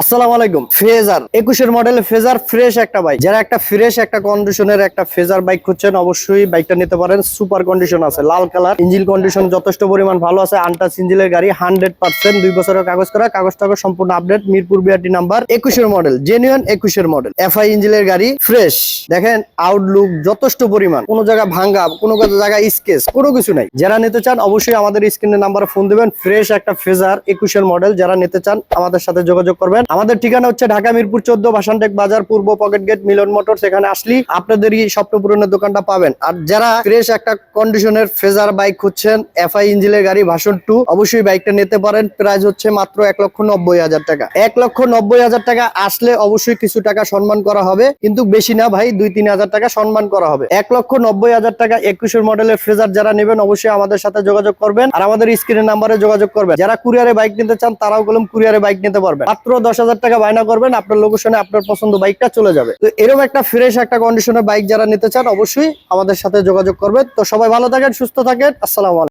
আসসালামু আলাইকুম। Phasor 21 model phasor fresh একটা বাইক, যারা একটা ফ্রেশ একটা কন্ডিশনের একটা ফেজার বাইক খুঁজছেন অবশ্যই বাইকটা নিতে পারেন। সুপার কন্ডিশন আছে, লাল কালার, ইঞ্জিন কন্ডিশন যথেষ্ট পরিমাণ ভালো আছে। আনটাচ ইঞ্জিনের গাড়ি, 100% 2 বছরের কাগজ করা, কাগজটাকে সম্পূর্ণ update. Mirpur BRT number, 21 model, genuine 21 model, FI ইঞ্জিনের গাড়ি, ফ্রেশ। দেখেন আউটলুক যথেষ্ট পরিমাণ, কোনো জায়গা ভাঙ্গা, কোনো জায়গায় স্কেচ, কোনো কিছু নাই। যারা নিতে চান অবশ্যই আমাদের স্ক্রিনের নাম্বারে ফোন দিবেন। ফ্রেশ একটা ফেজার 21 মডেল যারা নিতে চান আমাদের সাথে যোগাযোগ করবেন। আমাদের ঠিকানা হচ্ছে ঢাকা মিরপুর 14, ভাসানটেক বাজার, পূর্ব পকেট গেট, মিলন মোটরস। এখানে আসলে আপনাদেরই স্বপ্ন পূরণের দোকানটা পাবেন। আর যারা ফ্রেশ একটা কন্ডিশনের ফেজার বাইক খুঁজছেন, এফআই ইঞ্জিনের গাড়ি, ভার্সন 2, অবশ্যই বাইকটা নিতে পারেন। প্রাইস হচ্ছে মাত্র 1,90,000 টাকা। 1,90,000 টাকা আসলে অবশ্যই কিছু টাকা সম্মান করা হবে, কিন্তু বেশি না ভাই, 2-3 হাজার টাকা সম্মান করা হবে। 1,90,000 টাকা 21 মডেলের ফ্রেজার যারা নেবেন অবশ্যই আমাদের সাথে যোগাযোগ করবেন আর আমাদের স্ক্রিনের নাম্বারে যোগাযোগ করবেন। যারা কুরিয়ারে বাইক নিতে চান তারাও কলম কুরিয়ারে বাইক নিতে পারবেন। মাত্র 10,000 টাকা বায়না করবেন, আপনার লোকেশনে আপনার পছন্দ বাইকটা চলে যাবে। তো এরকম একটা ফ্রেশ একটা কন্ডিশনের বাইক যারা নিতে চান অবশ্যই আমাদের সাথে যোগাযোগ করবেন। তো সবাই ভালো থাকেন, সুস্থ থাকেন। আসসালামু আলাইকুম।